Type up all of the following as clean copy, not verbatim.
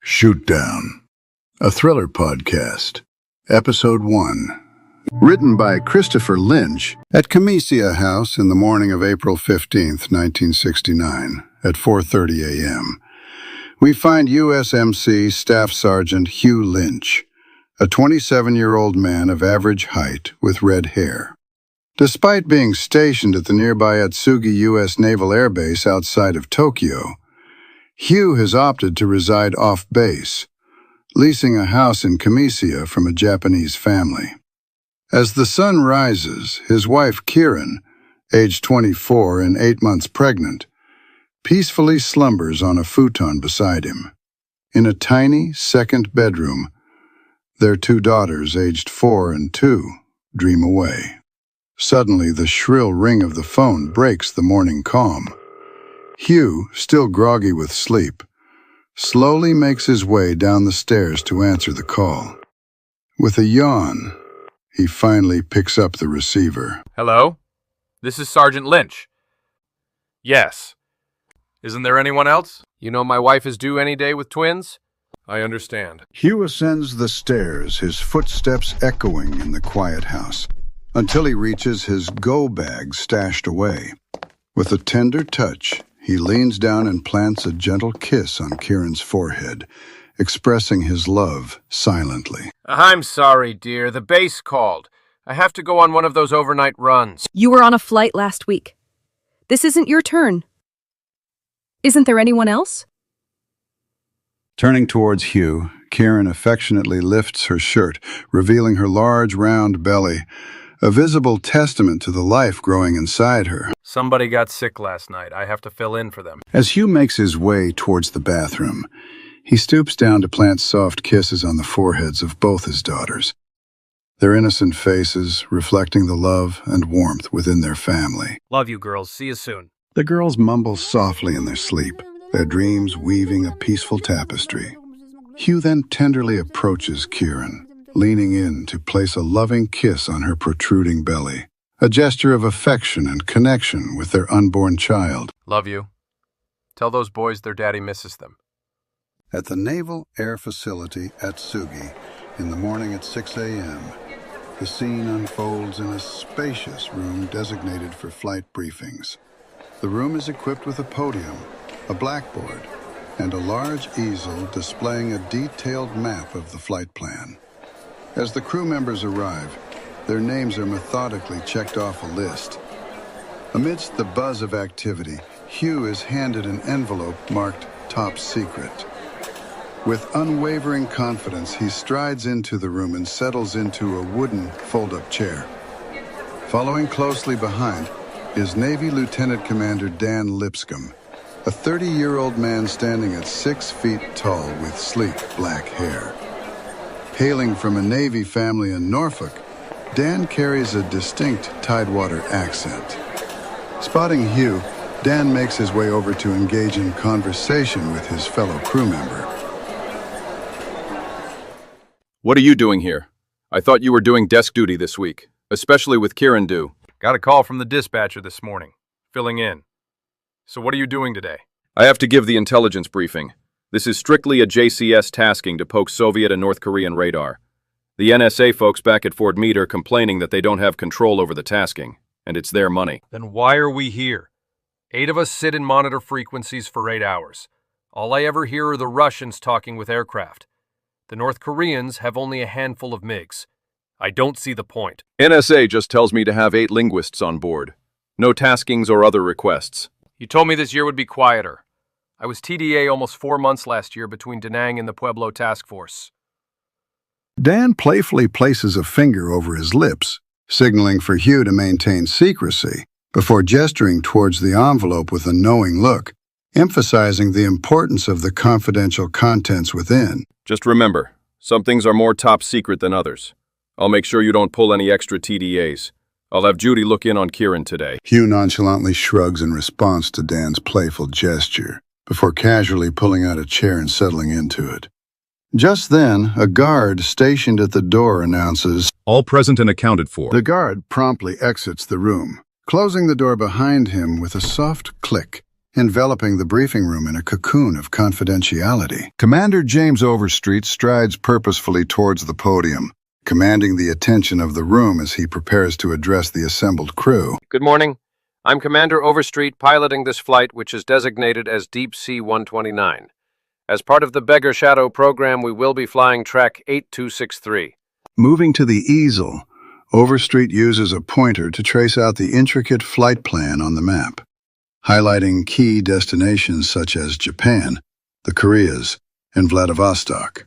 Shootdown, a thriller podcast, Episode 1. Written by Christopher Lynch at Camesia House in the morning of April 15th, 1969, at 4:30 a.m. We find USMC Staff Sergeant Hugh Lynch, a 27-year-old man of average height with red hair. Despite being stationed at the nearby Atsugi U.S. Naval Air Base outside of Tokyo, Hugh has opted to reside off-base, leasing a house in Camesia from a Japanese family. As the sun rises, his wife Kieran, aged 24 and 8 months pregnant, peacefully slumbers on a futon beside him. In a tiny second bedroom, their 2 daughters, aged 4 and 2, dream away. Suddenly, the shrill ring of the phone breaks the morning calm. Hugh, still groggy with sleep, slowly makes his way down the stairs to answer the call. With a yawn, he finally picks up the receiver. Hello? This is Sergeant Lynch. Yes. Isn't there anyone else? You know my wife is due any day with twins? I understand. Hugh ascends the stairs, his footsteps echoing in the quiet house, until he reaches his go bag stashed away. With a tender touch, he leans down and plants a gentle kiss on Kieran's forehead, expressing his love silently. I'm sorry, dear. The base called. I have to go on one of those overnight runs. You were on a flight last week. This isn't your turn. Isn't there anyone else? Turning towards Hugh, Kieran affectionately lifts her shirt, revealing her large, round belly, a visible testament to the life growing inside her. Somebody got sick last night. I have to fill in for them. As Hugh makes his way towards the bathroom, he stoops down to plant soft kisses on the foreheads of both his daughters, their innocent faces reflecting the love and warmth within their family. Love you, girls. See you soon. The girls mumble softly in their sleep, their dreams weaving a peaceful tapestry. Hugh then tenderly approaches Kieran, leaning in to place a loving kiss on her protruding belly, a gesture of affection and connection with their unborn child. Love you. Tell those boys their daddy misses them. At the Naval Air Facility at Atsugi, in the morning at 6 a.m., the scene unfolds in a spacious room designated for flight briefings. The room is equipped with a podium, a blackboard, and a large easel displaying a detailed map of the flight plan. As the crew members arrive, their names are methodically checked off a list. Amidst the buzz of activity, Hugh is handed an envelope marked Top Secret. With unwavering confidence, he strides into the room and settles into a wooden fold-up chair. Following closely behind is Navy Lieutenant Commander Dan Lipscomb, a 30-year-old man standing at 6 feet tall with sleek black hair. Hailing from a Navy family in Norfolk, Dan carries a distinct Tidewater accent. Spotting Hugh, Dan makes his way over to engage in conversation with his fellow crew member. What are you doing here? I thought you were doing desk duty this week, especially with Kieran due. Got a call from the dispatcher this morning. Filling in. So what are you doing today? I have to give the intelligence briefing. This is strictly a JCS tasking to poke Soviet and North Korean radar. The NSA folks back at Fort Meade are complaining that they don't have control over the tasking, and it's their money. Then why are we here? 8 of us sit and monitor frequencies for 8 hours. All I ever hear are the Russians talking with aircraft. The North Koreans have only a handful of MiGs. I don't see the point. NSA just tells me to have 8 linguists on board. No taskings or other requests. You told me this year would be quieter. I was TDA almost 4 months last year between Da Nang and the Pueblo Task Force. Dan playfully places a finger over his lips, signaling for Hugh to maintain secrecy, before gesturing towards the envelope with a knowing look, emphasizing the importance of the confidential contents within. Just remember, some things are more top secret than others. I'll make sure you don't pull any extra TDAs. I'll have Judy look in on Kieran today. Hugh nonchalantly shrugs in response to Dan's playful gesture, before casually pulling out a chair and settling into it. Just then, a guard stationed at the door announces, "All present and accounted for." The guard promptly exits the room, closing the door behind him with a soft click, enveloping the briefing room in a cocoon of confidentiality. Commander James Overstreet strides purposefully towards the podium, commanding the attention of the room as he prepares to address the assembled crew. Good morning. I'm Commander Overstreet, piloting this flight, which is designated as Deep Sea 129. As part of the Beggar Shadow program, we will be flying track 8263. Moving to the easel, Overstreet uses a pointer to trace out the intricate flight plan on the map, highlighting key destinations such as Japan, the Koreas, and Vladivostok.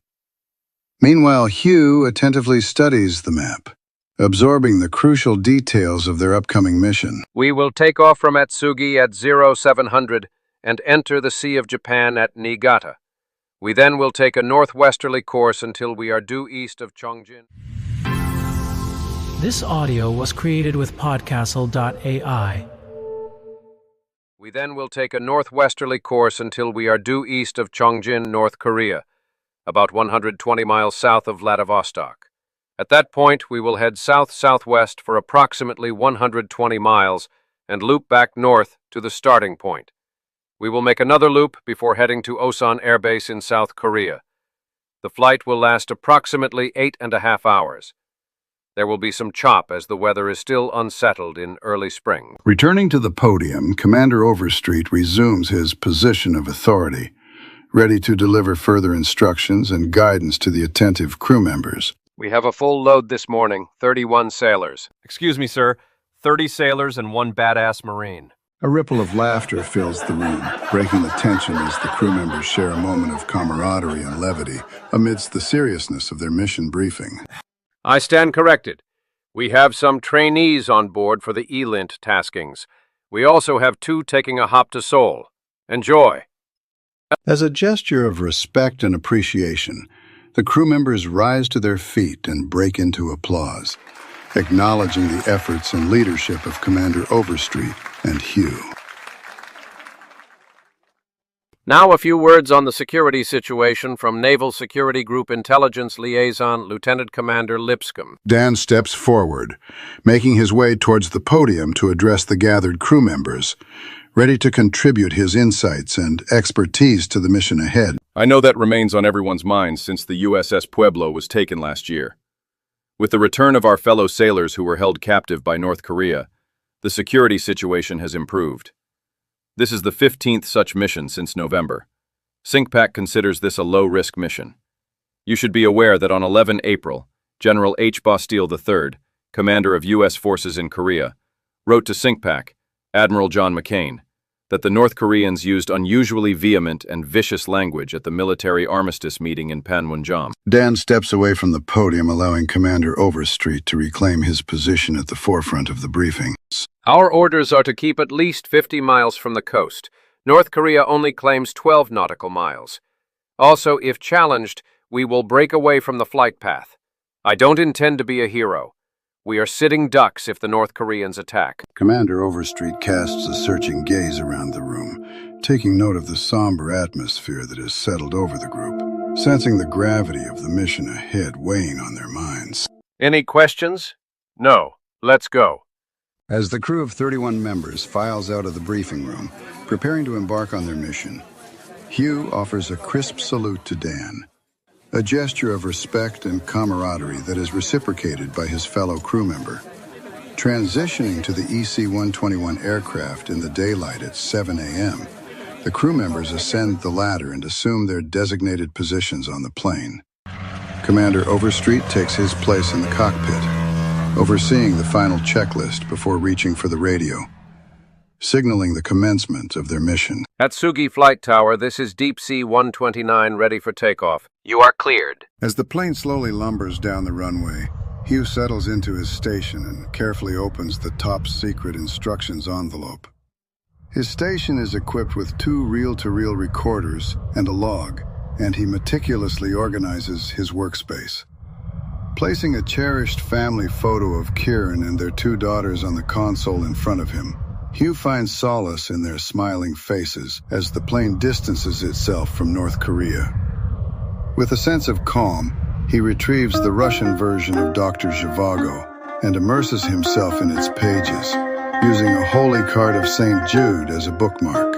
Meanwhile, Hugh attentively studies the map, absorbing the crucial details of their upcoming mission. We will take off from Atsugi at 0700 and enter the Sea of Japan at Niigata. We then will take a northwesterly course until we are due east of Chongjin. This audio was created with Podcastle.ai. We then will take a northwesterly course until we are due east of Chongjin, North Korea, about 120 miles south of Vladivostok. At that point, we will head south-southwest for approximately 120 miles and loop back north to the starting point. We will make another loop before heading to Osan Air Base in South Korea. The flight will last approximately 8.5 hours. There will be some chop as the weather is still unsettled in early spring. Returning to the podium, Commander Overstreet resumes his position of authority, ready to deliver further instructions and guidance to the attentive crew members. We have a full load this morning, 31 sailors. Excuse me, sir, 30 sailors and one badass Marine. A ripple of laughter fills the room, breaking the tension as the crew members share a moment of camaraderie and levity amidst the seriousness of their mission briefing. I stand corrected. We have some trainees on board for the ELINT taskings. We also have 2 taking a hop to Seoul. Enjoy. As a gesture of respect and appreciation, the crew members rise to their feet and break into applause, acknowledging the efforts and leadership of Commander Overstreet and Hugh. Now a few words on the security situation from Naval Security Group Intelligence Liaison Lieutenant Commander Lipscomb. Dan steps forward, making his way towards the podium to address the gathered crew members, ready to contribute his insights and expertise to the mission ahead. I know that remains on everyone's minds since the USS Pueblo was taken last year. With the return of our fellow sailors who were held captive by North Korea, the security situation has improved. This is the 15th such mission since November. SINCPAC considers this a low-risk mission. You should be aware that on 11 April, General H. Bastille III, commander of U.S. forces in Korea, wrote to SINCPAC, Admiral John McCain, that the North Koreans used unusually vehement and vicious language at the military armistice meeting in Panmunjom. Dan steps away from the podium, allowing Commander Overstreet to reclaim his position at the forefront of the briefing. Our orders are to keep at least 50 miles from the coast. North Korea only claims 12 nautical miles. Also, if challenged, we will break away from the flight path. I don't intend to be a hero. We are sitting ducks if the North Koreans attack. Commander Overstreet casts a searching gaze around the room, taking note of the somber atmosphere that has settled over the group, sensing the gravity of the mission ahead weighing on their minds. Any questions? No. Let's go. As the crew of 31 members files out of the briefing room, preparing to embark on their mission, Hugh offers a crisp salute to Dan, a gesture of respect and camaraderie that is reciprocated by his fellow crew member. Transitioning to the EC-121 aircraft in the daylight at 7 a.m., the crew members ascend the ladder and assume their designated positions on the plane. Commander Overstreet takes his place in the cockpit, overseeing the final checklist before reaching for the radio, signaling the commencement of their mission. Atsugi Flight Tower, this is Deep Sea 129 ready for takeoff. You are cleared. As the plane slowly lumbers down the runway, Hugh settles into his station and carefully opens the top-secret instructions envelope. His station is equipped with 2 reel-to-reel recorders and a log, and he meticulously organizes his workspace. Placing a cherished family photo of Kieran and their 2 daughters on the console in front of him, Hugh finds solace in their smiling faces as the plane distances itself from North Korea. With a sense of calm, he retrieves the Russian version of Dr. Zhivago and immerses himself in its pages, using a holy card of St. Jude as a bookmark.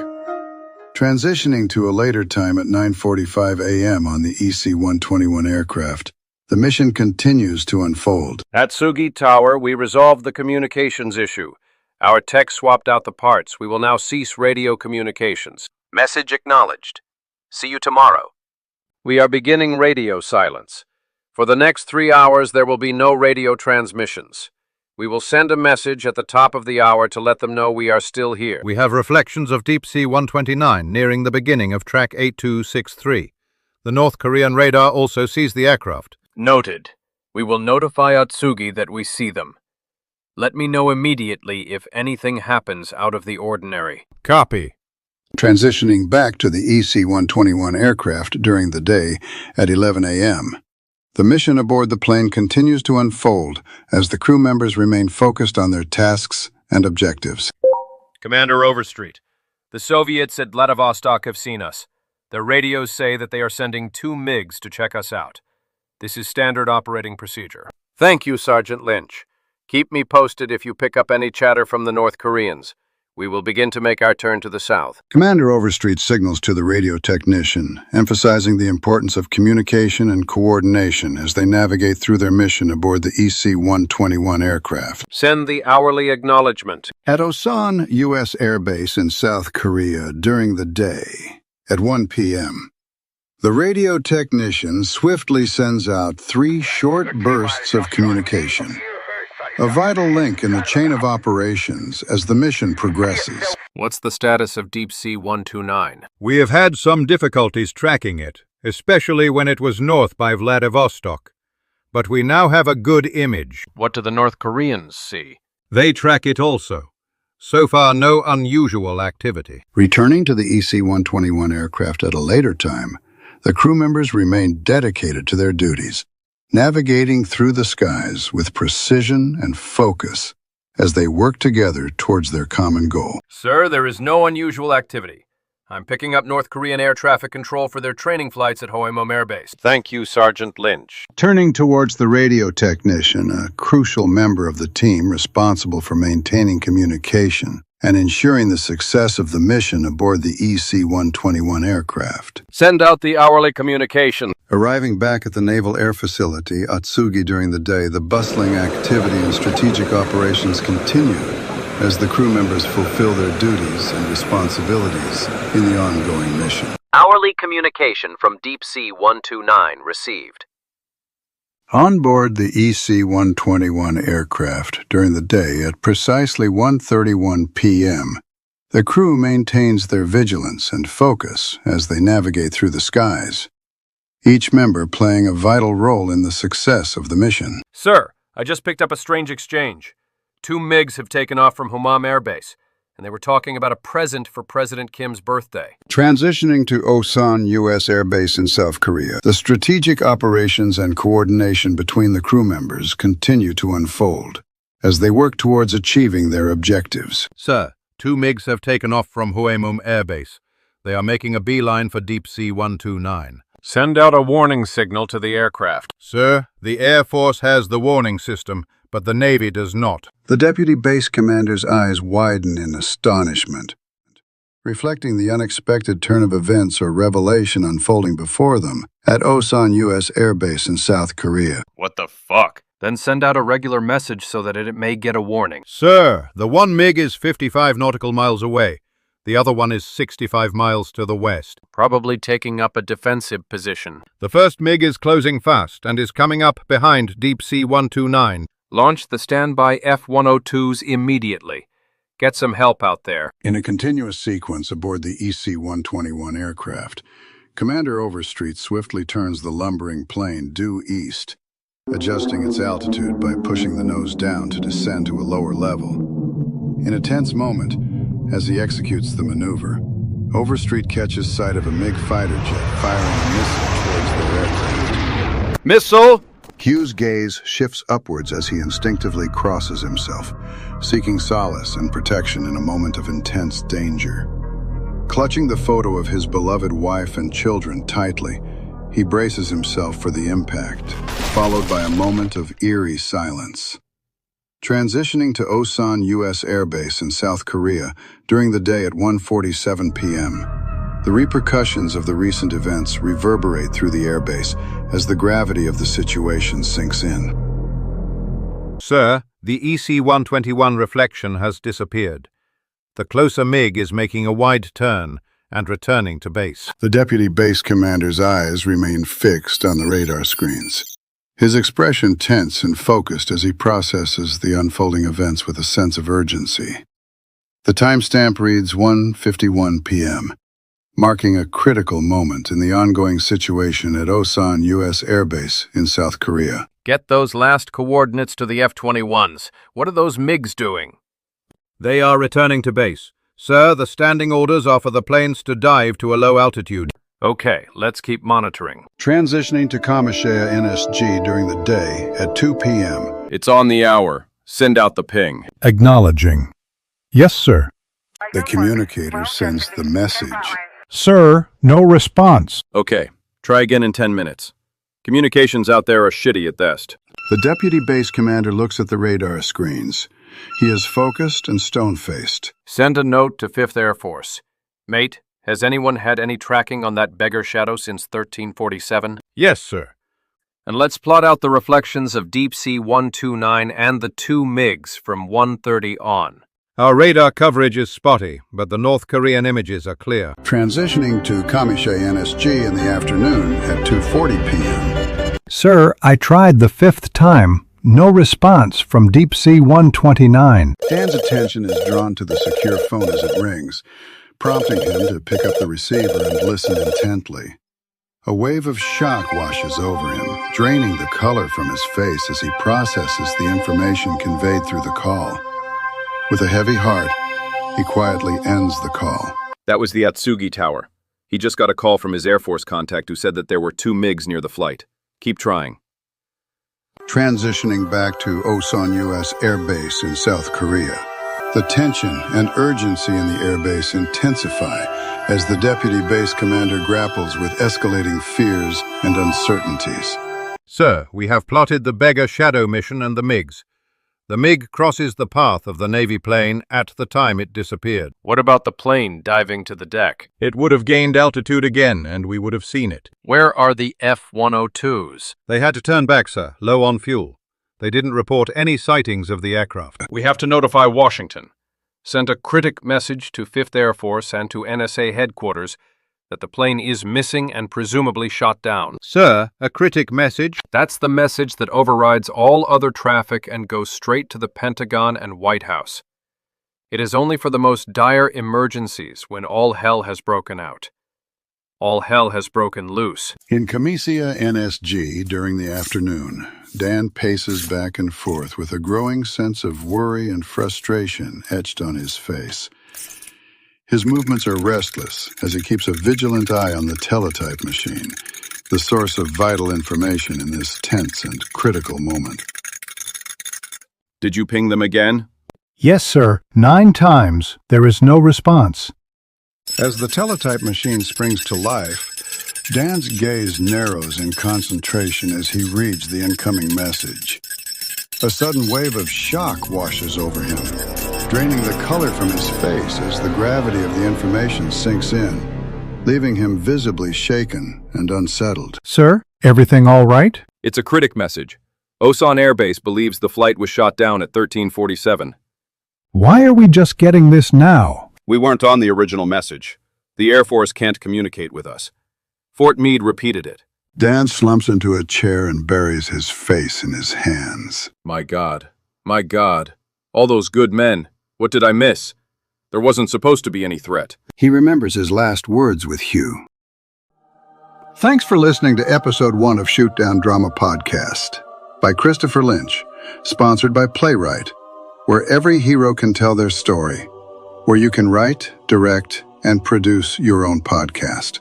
Transitioning to a later time at 9:45 a.m. on the EC-121 aircraft, the mission continues to unfold. At Sugi Tower, we resolved the communications issue. Our tech swapped out the parts. We will now cease radio communications. Message acknowledged. See you tomorrow. We are beginning radio silence. For the next 3 hours, there will be no radio transmissions. We will send a message at the top of the hour to let them know we are still here. We have reflections of Deep Sea 129 nearing the beginning of track 8263. The North Korean radar also sees the aircraft. Noted. We will notify Atsugi that we see them. Let me know immediately if anything happens out of the ordinary. Copy. Transitioning back to the EC-121 aircraft during the day at 11 a.m. The mission aboard the plane continues to unfold as the crew members remain focused on their tasks and objectives. Commander Overstreet, the Soviets at Vladivostok have seen us. Their radios say that they are sending 2 MiGs to check us out. This is standard operating procedure. Thank you, Sergeant Lynch. Keep me posted if you pick up any chatter from the North Koreans. We will begin to make our turn to the south. Commander Overstreet signals to the radio technician, emphasizing the importance of communication and coordination as they navigate through their mission aboard the EC-121 aircraft. Send the hourly acknowledgement. At Osan U.S. Air Base in South Korea during the day, at 1 p.m., the radio technician swiftly sends out 3 short bursts of communication, a vital link in the chain of operations as the mission progresses. What's the status of Deep Sea 129? We have had some difficulties tracking it, especially when it was north by Vladivostok. But we now have a good image. What do the North Koreans see? They track it also. So far, no unusual activity. Returning to the EC-121 aircraft at a later time, the crew members remain dedicated to their duties, navigating through the skies with precision and focus as they work together towards their common goal. Sir, there is no unusual activity. I'm picking up North Korean air traffic control for their training flights at Hoemom Air Base. Thank you, Sergeant Lynch. Turning towards the radio technician, a crucial member of the team responsible for maintaining communication and ensuring the success of the mission aboard the EC-121 aircraft. Send out the hourly communication. Arriving back at the Naval Air Facility, Atsugi, during the day, the bustling activity and strategic operations continue as the crew members fulfill their duties and responsibilities in the ongoing mission. Hourly communication from Deep Sea 129 received. On board the EC-121 aircraft during the day at precisely 1:31 p.m., the crew maintains their vigilance and focus as they navigate through the skies, each member playing a vital role in the success of the mission. Sir, I just picked up a strange exchange. 2 MiGs have taken off from Hoemom Air Base, and they were talking about a present for President Kim's birthday. Transitioning to Osan U.S. Air Base in South Korea, the strategic operations and coordination between the crew members continue to unfold as they work towards achieving their objectives. Sir, 2 MiGs have taken off from Hoemom Air Base. They are making a beeline for Deep Sea 129. Send out a warning signal to the aircraft. Sir, the Air Force has the warning system, but the Navy does not. The deputy base commander's eyes widen in astonishment, reflecting the unexpected turn of events or revelation unfolding before them at Osan U.S. Air Base in South Korea. What the fuck? Then send out a regular message so that it may get a warning. Sir, the 1 MiG is 55 nautical miles away. The other one is 65 miles to the west. Probably taking up a defensive position. The first MiG is closing fast and is coming up behind Deep Sea 129. Launch the standby F-102s immediately. Get some help out there. In a continuous sequence aboard the EC-121 aircraft, Commander Overstreet swiftly turns the lumbering plane due east, adjusting its altitude by pushing the nose down to descend to a lower level. In a tense moment, as he executes the maneuver, Overstreet catches sight of a MiG fighter jet firing a missile towards their aircraft. Missile! Hugh's gaze shifts upwards as he instinctively crosses himself, seeking solace and protection in a moment of intense danger. Clutching the photo of his beloved wife and children tightly, he braces himself for the impact, followed by a moment of eerie silence. Transitioning to Osan U.S. Air Base in South Korea during the day at 1:47 p.m., The repercussions of the recent events reverberate through the airbase as the gravity of the situation sinks in. Sir, the EC-121 reflection has disappeared. The closer MiG is making a wide turn and returning to base. The deputy base commander's eyes remain fixed on the radar screens. His expression tense and focused as he processes the unfolding events with a sense of urgency. The timestamp reads 1:51 p.m., marking a critical moment in the ongoing situation at Osan U.S. Air Base in South Korea. Get those last coordinates to the F-21s. What are those MiGs doing? They are returning to base. Sir, the standing orders are for the planes to dive to a low altitude. Okay, let's keep monitoring. Transitioning to Kamishaya NSG during the day at 2 p.m. It's on the hour. Send out the ping. Acknowledging. Yes, sir. The communicator sends the message. Sir, no response. Okay, try again in 10 minutes. Communications out there are shitty at best. The deputy base commander looks at the radar screens. He is focused and stone-faced. Send a note to 5th Air Force. Mate, has anyone had any tracking on that beggar shadow since 1347? Yes, sir. And let's plot out the reflections of Deep Sea 129 and the 2 MiGs from 1:30 on. Our radar coverage is spotty, but the North Korean images are clear. Transitioning to Kamishaya NSG in the afternoon at 2:40 p.m. Sir, I tried the 5th time. No response from Deep Sea 129. Dan's attention is drawn to the secure phone as it rings, prompting him to pick up the receiver and listen intently. A wave of shock washes over him, draining the color from his face as he processes the information conveyed through the call. With a heavy heart, he quietly ends the call. That was the Atsugi Tower. He just got a call from his Air Force contact who said that there were 2 MiGs near the flight. Keep trying. Transitioning back to Osan U.S. Air Base in South Korea. The tension and urgency in the airbase intensify as the deputy base commander grapples with escalating fears and uncertainties. Sir, we have plotted the beggar shadow mission and the MiGs. The MiG crosses the path of the Navy plane at the time it disappeared. What about the plane diving to the deck? It would have gained altitude again, and we would have seen it. Where are the F-102s? They had to turn back, sir, low on fuel. They didn't report any sightings of the aircraft. We have to notify Washington. Send a critic message to 5th Air Force and to NSA headquarters that the plane is missing and presumably shot down. Sir, a critic message? That's the message that overrides all other traffic and goes straight to the Pentagon and White House. It is only for the most dire emergencies when all hell has broken out. All hell has broken loose. In Kamishaya NSG during the afternoon, Dan paces back and forth with a growing sense of worry and frustration etched on his face. His movements are restless as he keeps a vigilant eye on the teletype machine, the source of vital information in this tense and critical moment. Did you ping them again? Yes, sir. 9 times. There is no response. As the teletype machine springs to life, Dan's gaze narrows in concentration as he reads the incoming message. A sudden wave of shock washes over him, draining the color from his face as the gravity of the information sinks in, leaving him visibly shaken and unsettled. Sir, everything all right? It's a critic message. Osan Air Base believes the flight was shot down at 1347. Why are we just getting this now? We weren't on the original message. The Air Force can't communicate with us. Fort Meade repeated it. Dan slumps into a chair and buries his face in his hands. My God. My God. All those good men. What did I miss? There wasn't supposed to be any threat. He remembers his last words with Hugh. Thanks for listening to Episode 1 of Shootdown Drama Podcast by Christopher Lynch, sponsored by Plaiwrite, where every hero can tell their story, where you can write, direct, and produce your own podcast.